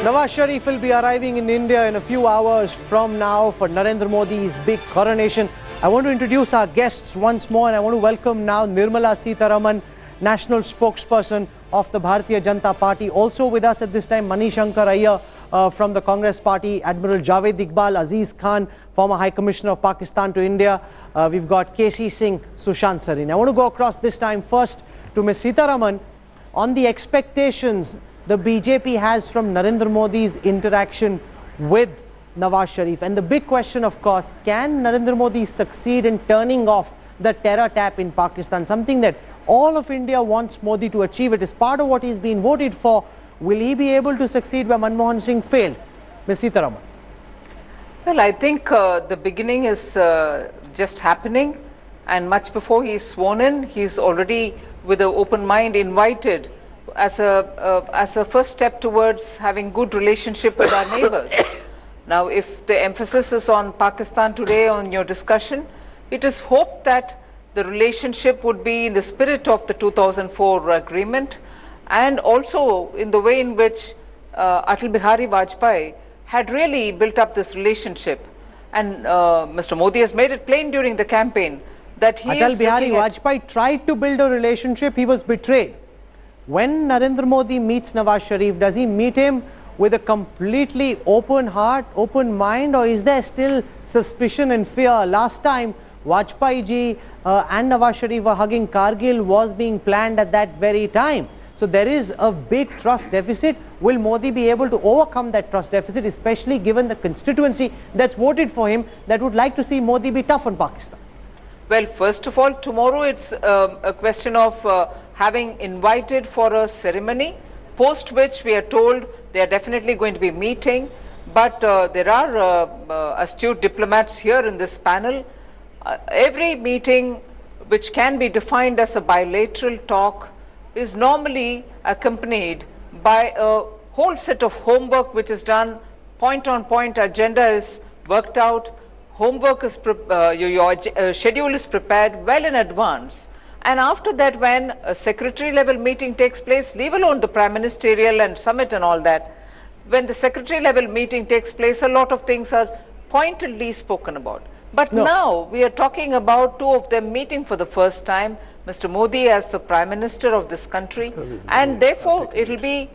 Nawaz Sharif will be arriving in India in a few hours from now for Narendra Modi's big coronation. I want to introduce our guests once more, and I want to welcome now Nirmala Sitharaman, National Spokesperson of the Bharatiya Janata Party. Also with us at this time, Manishankar Iyer from the Congress Party, Admiral Javed Iqbal, Aziz Khan, former High Commissioner of Pakistan to India. We've got KC Singh, Sushant Sarin. I want to go across this time first to Ms. Sitharaman on the expectations the BJP has from Narendra Modi's interaction with Nawaz Sharif. And the big question, of course, can Narendra Modi succeed in turning off the terror tap in Pakistan? Something that all of India wants Modi to achieve. It is part of what he's been voted for. Will he be able to succeed where Manmohan Singh failed? Ms. Sitharaman. Well, I think the beginning is just happening, and much before he's sworn in, he's already with an open mind invited as a first step towards having good relationship with our neighbors. Now, if the emphasis is on Pakistan today on your discussion, it is hoped that the relationship would be in the spirit of the 2004 agreement, and also in the way in which Atal Bihari Vajpayee had really built up this relationship. And Mr. Modi has made it plain during the campaign that he Atal Bihari Vajpayee tried to build a relationship. He was betrayed. When Narendra Modi meets Nawaz Sharif, does he meet him with a completely open heart, open mind, or is there still suspicion and fear? Last time Vajpayee ji and Nawaz Sharif were hugging Kargil was being planned at that very time. So there is a big trust deficit. Will Modi be able to overcome that trust deficit, especially given the constituency that's voted for him that would like to see Modi be tough on Pakistan? Well, first of all, tomorrow it's a question of having invited for a ceremony, post which we are told they are definitely going to be meeting. But there are astute diplomats here in this panel. Every meeting which can be defined as a bilateral talk is normally accompanied by a whole set of homework which is done, point on point, agenda is worked out, homework is your schedule is prepared well in advance. And after that, when a secretary level meeting takes place, leave alone the prime ministerial and summit and all that, when the secretary level meeting takes place, a lot of things are pointedly spoken about. But now we are talking about two of them meeting for the first time, Mr. Modi as the Prime Minister of this country, and therefore it will be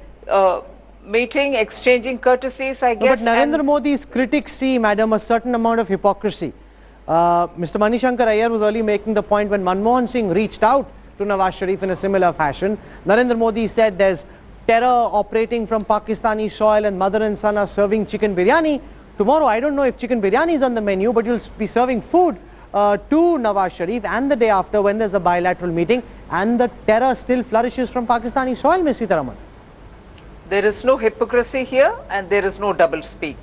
meeting, exchanging courtesies, I guess. But Narendra Modi's critics see, madam, a certain amount of hypocrisy. Mr. Manishankar Iyer was early making the point when Manmohan Singh reached out to Nawaz Sharif in a similar fashion. Narendra Modi said there's terror operating from Pakistani soil and mother and son are serving chicken biryani. Tomorrow, I don't know if chicken biryani is on the menu, but you'll be serving food to Nawaz Sharif, and the day after when there's a bilateral meeting, and the terror still flourishes from Pakistani soil, Ms. Sitharaman. There is no hypocrisy here and there is no double speak.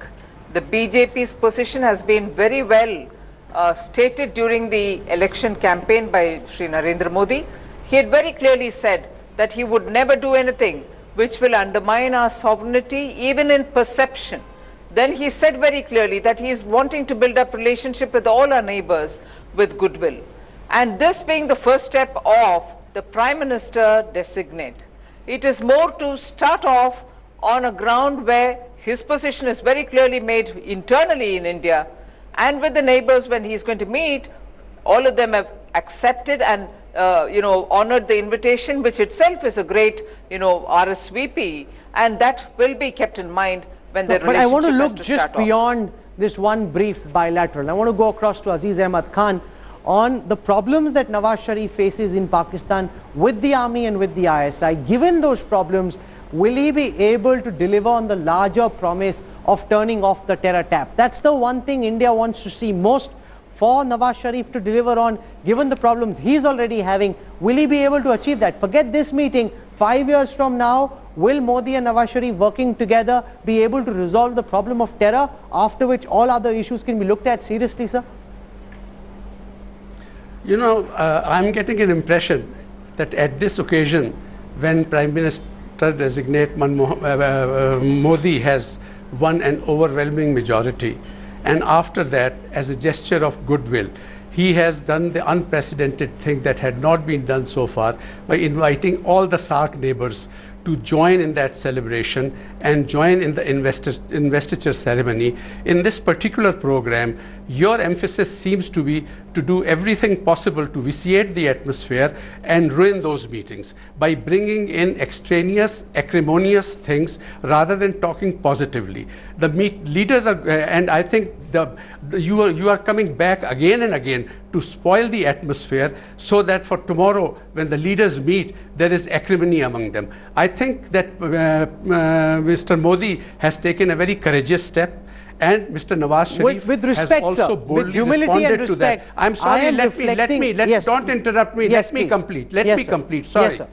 The BJP's position has been very well stated during the election campaign by Shri Narendra Modi. He had very clearly said that he would never do anything which will undermine our sovereignty, even in perception. Then he said very clearly that he is wanting to build up relationship with all our neighbors with goodwill. And this being the first step of the Prime Minister designate, it is more to start off on a ground where his position is very clearly made internally in India, and with the neighbors when he is going to meet, all of them have accepted and honored the invitation, which itself is a great RSVP, and that will be kept in mind. But I want to look just beyond this one brief bilateral. I want to go across to Aziz Ahmad Khan on the problems that Nawaz Sharif faces in Pakistan with the army and with the ISI. Given those problems, will he be able to deliver on the larger promise of turning off the terror tap? That's the one thing India wants to see most for Nawaz Sharif to deliver on, given the problems he's already having. Will he be able to achieve that? Forget this meeting. 5 years from now, will Modi and Nawaz Sharif working together be able to resolve the problem of terror, after which all other issues can be looked at seriously, sir? You know, I'm getting an impression that at this occasion, when Prime Minister-designate Modi has won an overwhelming majority, and after that, as a gesture of goodwill, he has done the unprecedented thing that had not been done so far by inviting all the SAARC neighbors to join in that celebration and join in the investiture ceremony. In this particular program, your emphasis seems to be to do everything possible to vitiate the atmosphere and ruin those meetings by bringing in extraneous, acrimonious things rather than talking positively. The leaders are, and I think you are coming back again and again to spoil the atmosphere so that for tomorrow, when the leaders meet, there is acrimony among them. I think that Mr. Modi has taken a very courageous step. And Mr. Nawaz Sharif with respect, has also sir, boldly with humility responded and respect, to that. I'm sorry, yes, don't interrupt me. Yes, let me please. complete. Let Yes, me sir. complete. Sorry. Yes, sir.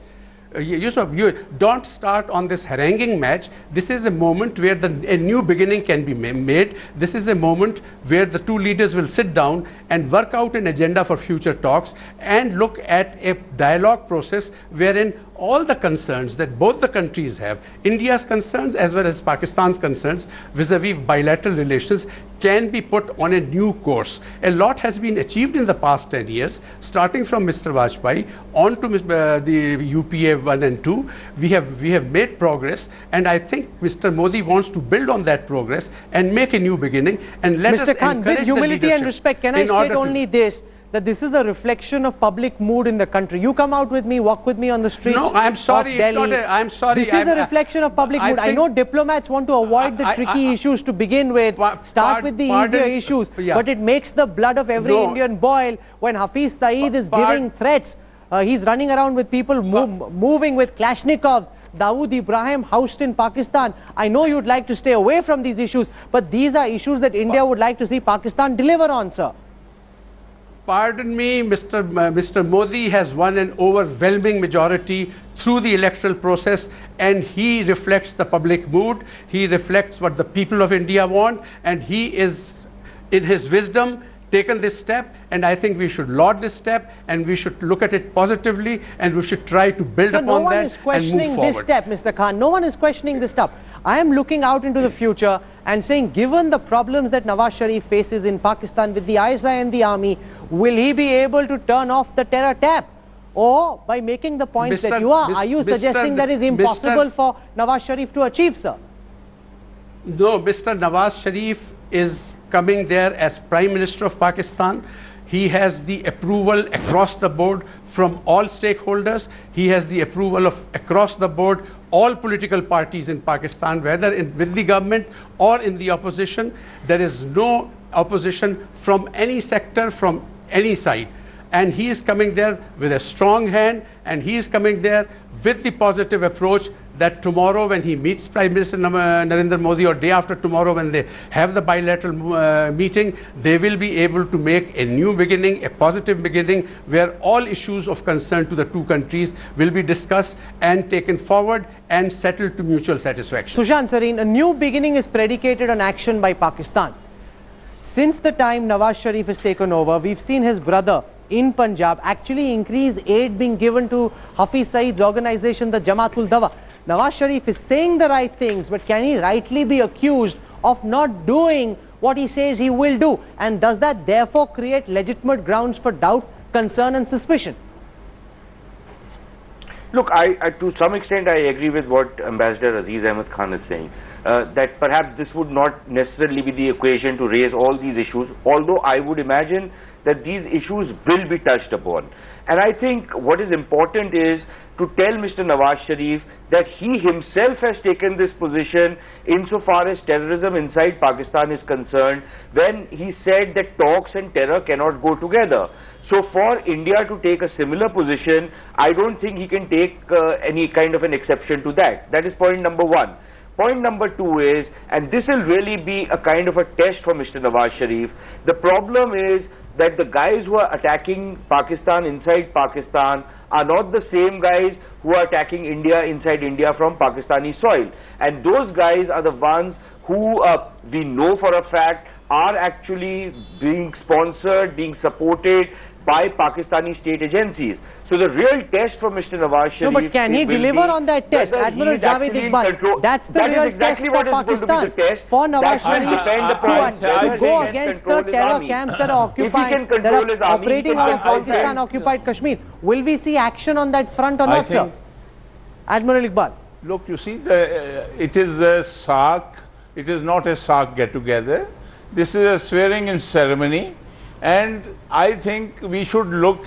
Yusuf, you don't start on this haranguing match. This is a moment where a new beginning can be made. This is a moment where the two leaders will sit down and work out an agenda for future talks and look at a dialogue process wherein all the concerns that both the countries have, India's concerns as well as Pakistan's concerns vis-a-vis bilateral relations, can be put on a new course. A lot has been achieved in the past 10 years, starting from Mr. Vajpayee on to the UPA 1 and 2. We have made progress, and I think Mr. Modi wants to build on that progress and make a new beginning. And let us Mr. Khan, encourage with humility and respect, can I state only this? That this is a reflection of public mood in the country. You come out with me, walk with me on the streets. No, I'm sorry. Of Delhi. It's not I'm sorry. This is a reflection of public mood. I know diplomats want to avoid the tricky issues to begin with. Start with the easier issues. Yeah. But it makes the blood of every Indian boil when Hafiz Saeed is giving threats. He's running around with people moving with Kalashnikovs. Dawood Ibrahim housed in Pakistan. I know you'd like to stay away from these issues, but these are issues that India would like to see Pakistan deliver on, sir. Pardon me, Mr. Modi has won an overwhelming majority through the electoral process, and he reflects the public mood. He reflects what the people of India want, and he is, in his wisdom, taken this step, and I think we should laud this step, and we should look at it positively, and we should try to build upon that and move forward. No one is questioning this step, Mr. Khan. No one is questioning this step. I am looking out into the future and saying, given the problems that Nawaz Sharif faces in Pakistan with the ISI and the army, will he be able to turn off the terror tap? Or by making the points that you are you suggesting that is impossible for Nawaz Sharif to achieve, sir? No, Mr. Nawaz Sharif is coming there as Prime Minister of Pakistan. He has the approval across the board from all stakeholders. He has the approval of across the board all political parties in Pakistan, whether with the government or in the opposition. There is no opposition from any sector, from any side. And he is coming there with a strong hand, and he is coming there with the positive approach that tomorrow when he meets Prime Minister Narendra Modi, or day after tomorrow when they have the bilateral meeting, they will be able to make a new beginning, a positive beginning, where all issues of concern to the two countries will be discussed and taken forward and settled to mutual satisfaction. Sushant Sareen, a new beginning is predicated on action by Pakistan. Since the time Nawaz Sharif has taken over, we've seen his brother in Punjab actually increase aid being given to Hafiz Saeed's organization, the Jamaat-ul Dawa. Nawaz Sharif is saying the right things, but can he rightly be accused of not doing what he says he will do? And does that therefore create legitimate grounds for doubt, concern and suspicion? Look, to some extent I agree with what Ambassador Aziz Ahmed Khan is saying. That perhaps this would not necessarily be the occasion to raise all these issues, although I would imagine that these issues will be touched upon. And I think what is important is to tell Mr. Nawaz Sharif that he himself has taken this position insofar as terrorism inside Pakistan is concerned, when he said that talks and terror cannot go together. So for India to take a similar position, I don't think he can take any kind of an exception to that. That is point number one. Point number two is, and this will really be a kind of a test for Mr. Nawaz Sharif, the problem is that the guys who are attacking Pakistan inside Pakistan are not the same guys who are attacking India inside India from Pakistani soil. And those guys are the ones who we know for a fact are actually being sponsored, being supported by Pakistani state agencies. So the real test for Mr. Nawaz Sharif... No, but can he deliver on that test? Admiral Javed Iqbal, that's the real test for Pakistan. For Nawaz Sharif to go against the terror camps that are occupied, that are operating out of Pakistan-occupied Kashmir. Will we see action on that front or not, sir? Admiral Iqbal. Look, you see, it is a SARC, it is not a SARC get-together. This is a swearing-in ceremony, and I think we should look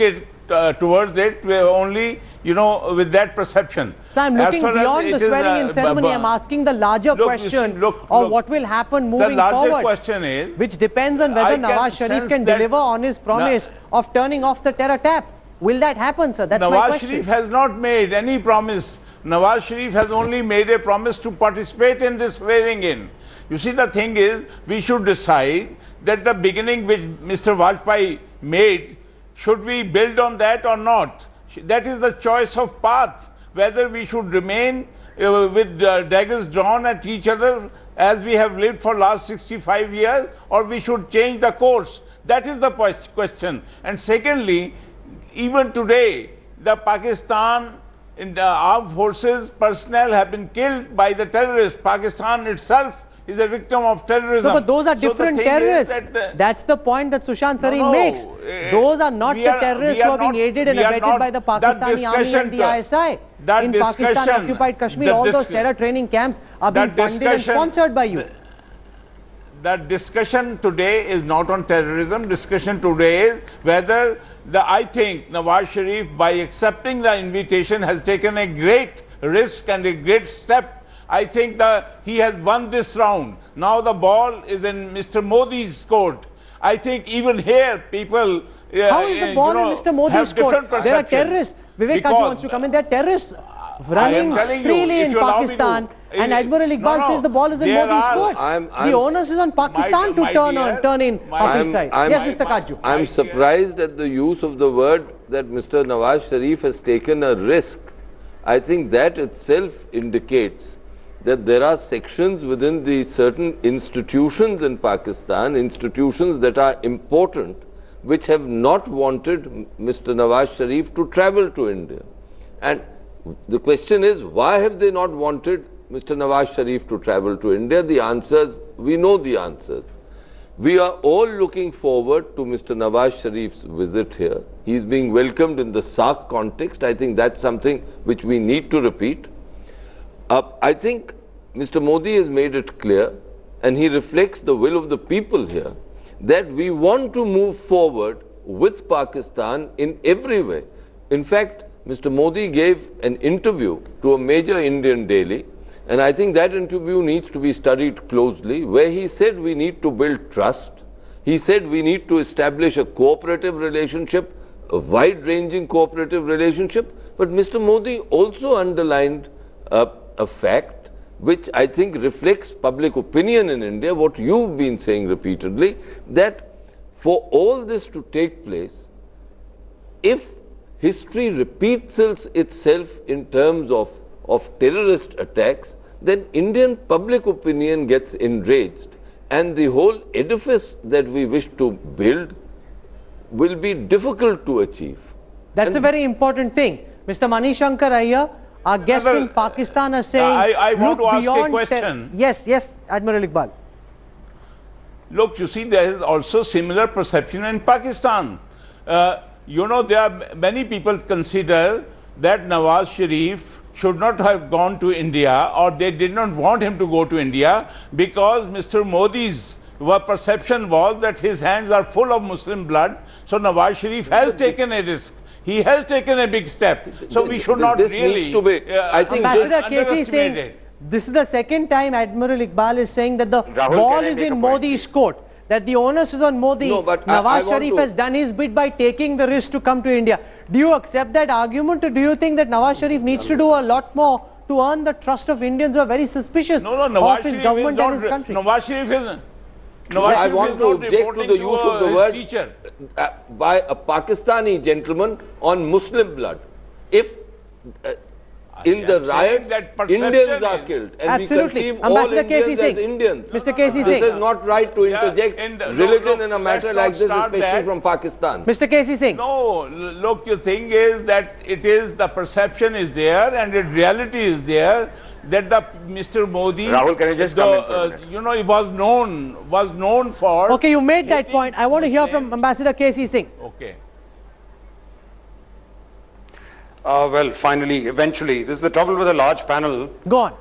towards it only, with that perception. So I'm looking beyond the swearing-in ceremony. I'm asking the larger question of what will happen moving forward. The larger question is, which depends on whether Nawaz Sharif can deliver on his promise of turning off the terror tap. Will that happen, sir? That's my question. Nawaz Sharif has not made any promise. Nawaz Sharif has only made a promise to participate in this swearing-in. You see, the thing is, we should decide that the beginning which Mr. Vajpayee made, should we build on that or not? That is the choice of path, whether we should remain with daggers drawn at each other as we have lived for last 65 years, or we should change the course. That is the question. And secondly, even today, the Pakistan in the armed forces personnel have been killed by the terrorists. Pakistan itself is a victim of terrorism. So, but those are different terrorists. That's the point that Sushant Sareen makes. Those are not the terrorists who are being aided and abetted by the Pakistani army and the ISI. In Pakistan, occupied Kashmir, all those terror training camps are being funded and sponsored by you. The discussion today is not on terrorism. Discussion today is whether I think Nawaz Sharif, by accepting the invitation, has taken a great risk and a great step. I think he has won this round. Now the ball is in Mr. Modi's court. I think even here people how is the ball in Mr. Modi's court? There are terrorists. Vivek Kaji wants to come in. There are terrorists running freely in Pakistan, and Admiral Iqbal says the ball is in Modi's court. The onus is on Pakistan to turn in off his side. Yes, Mr. Kaju. I'm surprised at the use of the word that Mr. Nawaz Sharif has taken a risk. I think that itself indicates that there are sections within the certain institutions in Pakistan, institutions that are important, which have not wanted Mr. Nawaz Sharif to travel to India. And the question is, why have they not wanted Mr. Nawaz Sharif to travel to India? The answers, we know the answers. We are all looking forward to Mr. Nawaz Sharif's visit here. He is being welcomed in the SARC context. I think that's something which we need to repeat. I think Mr. Modi has made it clear, and he reflects the will of the people here, that we want to move forward with Pakistan in every way. In fact, Mr. Modi gave an interview to a major Indian daily, and I think that interview needs to be studied closely, where he said we need to build trust. He said we need to establish a cooperative relationship, a wide-ranging cooperative relationship. But Mr. Modi also underlined a fact which I think reflects public opinion in India, what you've been saying repeatedly, that for all this to take place, if history repeats itself in terms of terrorist attacks, then Indian public opinion gets enraged, and the whole edifice that we wish to build will be difficult to achieve. That's a very important thing. Mr. Manishankar Iyer, our guests in Pakistan are saying, I want to ask a question. Yes, Admiral Iqbal. Look, you see, there is also similar perception in Pakistan. There are many people consider that Nawaz Sharif should not have gone to India, or they did not want him to go to India, because Mr. Modi's perception was that his hands are full of Muslim blood. So Nawaz Sharif has taken a risk. He has taken a big step. So we should not really Ambassador Casey is saying, this is the second time Admiral Iqbal is saying that the ball is in Modi's court, that the onus is on Modi. No, but Nawaz Sharif has done his bit by taking the risk to come to India. Do you accept that argument, or do you think that Nawaz Sharif needs to do a lot more to earn the trust of Indians who are very suspicious of his government and his country? Nawaz Sharif is I want to object to the use of the word by a Pakistani gentleman on Muslim blood. If in the riot Indians are killed, and we conceive all Indians as Indians, Mr. Casey this is not right to interject religion in a matter like this, especially from Pakistan. Mr. Casey Singh. No, look, the thing is that the perception is there, and the reality is there, that Mr. Modi, Rahul, can I just he was known for. Okay, you made that point. I want to hear from Ambassador Casey Singh. Okay. Well, finally, eventually. This is the trouble with a large panel. Go on.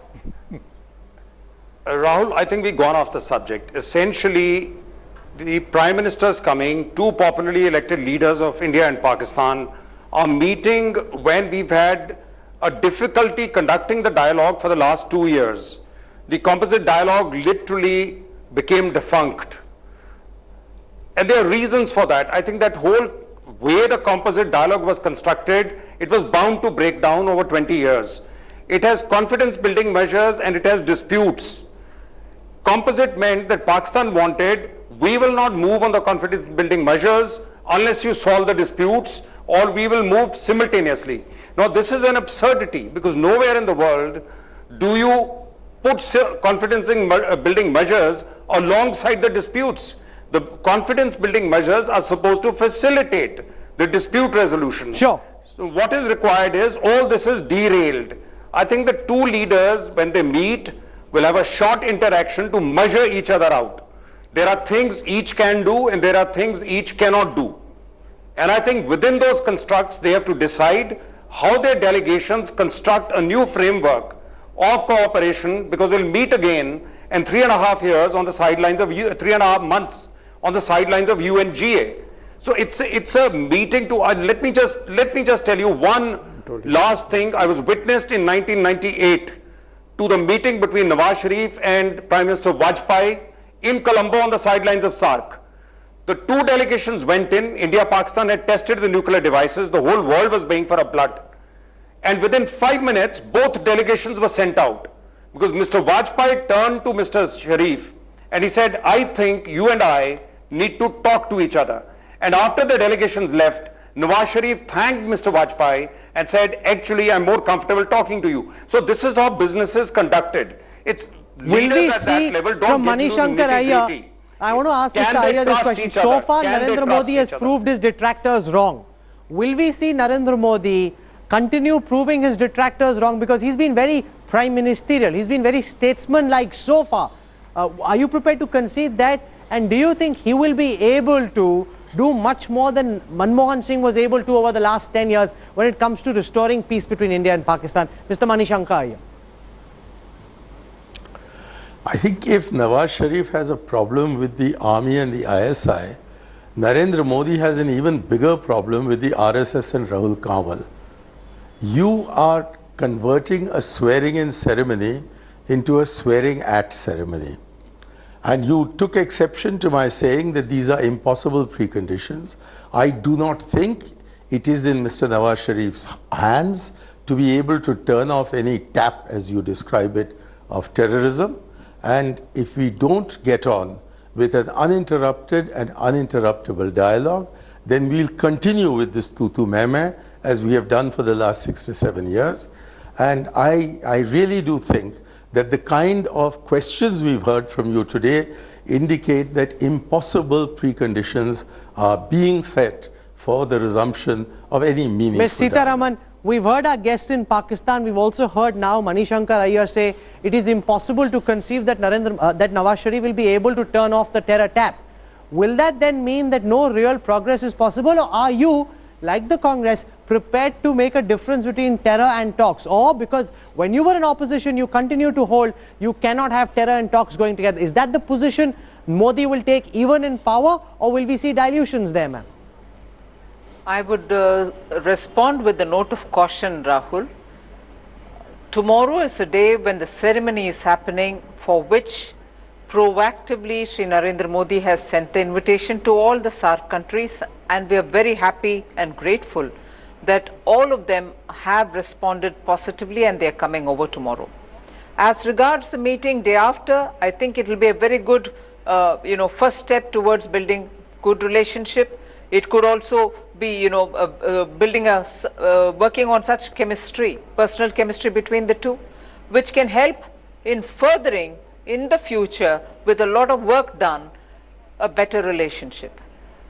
Rahul, I think we've gone off the subject. Essentially, the Prime Minister's coming, two popularly elected leaders of India and Pakistan are meeting when we've had a difficulty conducting the dialogue for the last 2 years. The composite dialogue literally became defunct. And there are reasons for that. I think that whole way the composite dialogue was constructed, it was bound to break down over 20 years. It has confidence building measures and it has disputes. Composite meant that Pakistan wanted, we will not move on the confidence building measures unless you solve the disputes, or we will move simultaneously. Now this is an absurdity, because nowhere in the world do you put confidence building measures alongside the disputes. The confidence building measures are supposed to facilitate the dispute resolution. Sure. So what is required is, all this is derailed. I think the two leaders, when they meet, will have a short interaction to measure each other out. There are things each can do and there are things each cannot do. And I think within those constructs, they have to decide how their delegations construct a new framework of cooperation, because they'll meet again in 3.5 years on the sidelines of 3.5 months on the sidelines of UNGA. So it's a meeting to, let me just tell you one last thing. I was witnessed in 1998 to the meeting between Nawaz Sharif and Prime Minister Vajpayee in Colombo on the sidelines of SARC. The two delegations went in. India, Pakistan had tested the nuclear devices. The whole world was baying for a blood. And within 5 minutes, both delegations were sent out. Because Mr. Vajpayee turned to Mr. Sharif and he said, I think you and I need to talk to each other. And after the delegations left, Nawaz Sharif thanked Mr. Vajpayee and said, actually, I'm more comfortable talking to you. So this is how business is conducted. It's Will we see from Manishankar Iyer, I want to ask Mr. Iyer this question. So far, Narendra Modi has proved his detractors wrong. Will we see Narendra Modi continue proving his detractors wrong? Because he's been very prime ministerial. He's been very statesman-like so far. Are you prepared to concede that? And do you think he will be able to do much more than Manmohan Singh was able to over the last 10 years when it comes to restoring peace between India and Pakistan? Mr. Manishankar Iyer. I think if Nawaz Sharif has a problem with the army and the ISI, Narendra Modi has an even bigger problem with the RSS and Rahul Kanwal. You are converting a swearing-in ceremony into a swearing-at ceremony. And you took exception to my saying that these are impossible preconditions. I do not think it is in Mr. Nawaz Sharif's hands to be able to turn off any tap, as you describe it, of terrorism. And if we don't get on with an uninterrupted and uninterruptible dialogue, then we'll continue with this tutu meme as we have done for the last 6 to 7 years. And I really do think that the kind of questions we've heard from you today indicate that impossible preconditions are being set for the resumption of any meaningful Ms. Sitaraman, we've heard our guests in Pakistan. We've also heard now Manishankar Iyer say it is impossible to conceive that Nawaz Sharif will be able to turn off the terror tap. Will that then mean that no real progress is possible, or are you, like the Congress, prepared to make a difference between terror and talks? Or because when you were in opposition, you continue to hold, you cannot have terror and talks going together. Is that the position Modi will take even in power, or will we see dilutions there, ma'am? I would respond with a note of caution, Rahul. Tomorrow is a day when the ceremony is happening, for which proactively Shri Narendra Modi has sent the invitation to all the SARC countries, and we are very happy and grateful that all of them have responded positively and they are coming over tomorrow. As regards the meeting day after, I think it will be a very good first step towards building good relationship. It could also be working on such chemistry, personal chemistry between the two, which can help in furthering in the future, with a lot of work done, a better relationship.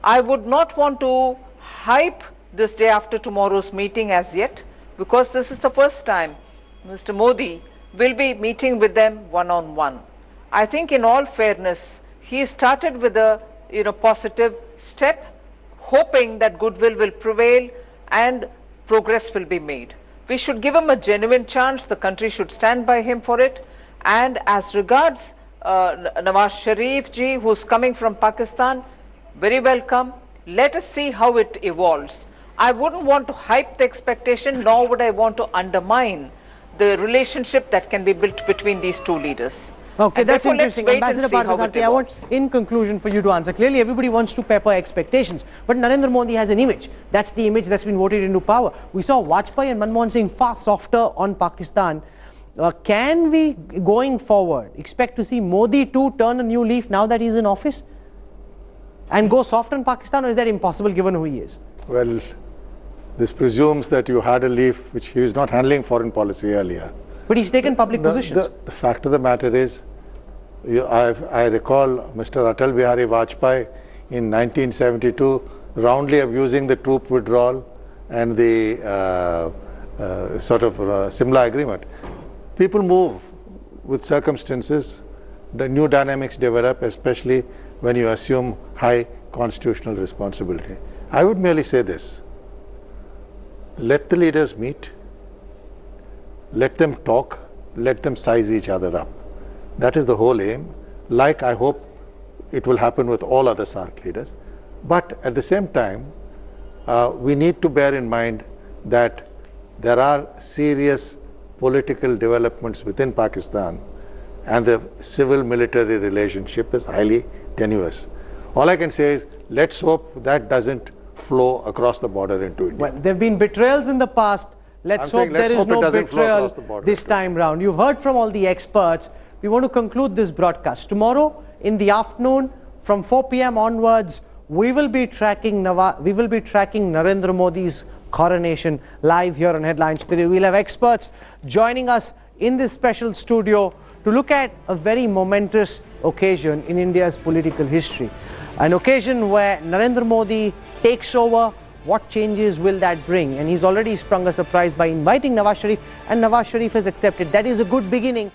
I would not want to hype this day after tomorrow's meeting as yet, because this is the first time Mr. Modi will be meeting with them one-on-one. I think in all fairness, he started with a positive step, hoping that goodwill will prevail and progress will be made. We should give him a genuine chance. The country should stand by him for it. And as regards Nawaz Sharif ji, who's coming from Pakistan, very welcome. Let us see how it evolves. I wouldn't want to hype the expectation, nor would I want to undermine the relationship that can be built between these two leaders. Okay, And that's therefore, let's interesting. wait and Ambassador see how it Parthasarathy, I want, evolves. in conclusion, for you to answer. Clearly, everybody wants to pepper expectations, but Narendra Modi has an image. That's the image that's been voted into power. We saw Vajpayee and Manmohan Singh far softer on Pakistan. Can we, going forward, expect to see Modi too turn a new leaf now that he's in office and go soft on Pakistan, or is that impossible given who he is? Well, this presumes that you had a leaf which he was not handling foreign policy earlier. But he's taken public positions. The fact of the matter is, I recall Mr. Atal Bihari Vajpayee in 1972 roundly abusing the troop withdrawal and the Simla agreement. People move with circumstances, the new dynamics develop, especially when you assume high constitutional responsibility. I would merely say this: let the leaders meet, let them talk, let them size each other up. That is the whole aim, like I hope it will happen with all other SAARC leaders. But at the same time, we need to bear in mind that there are serious political developments within Pakistan, and the civil-military relationship is highly tenuous. All I can say is, let's hope that doesn't flow across the border into India. Well, there have been betrayals in the past. Let's hope there is no betrayal this time round. You've heard from all the experts. We want to conclude this broadcast. Tomorrow in the afternoon from 4 p.m. onwards, we will be tracking Narendra Modi's coronation live here on Headlines Today. We'll have experts joining us in this special studio to look at a very momentous occasion in India's political history. An occasion where Narendra Modi takes over. What changes will that bring? And he's already sprung a surprise by inviting Nawaz Sharif, and Nawaz Sharif has accepted. That is a good beginning.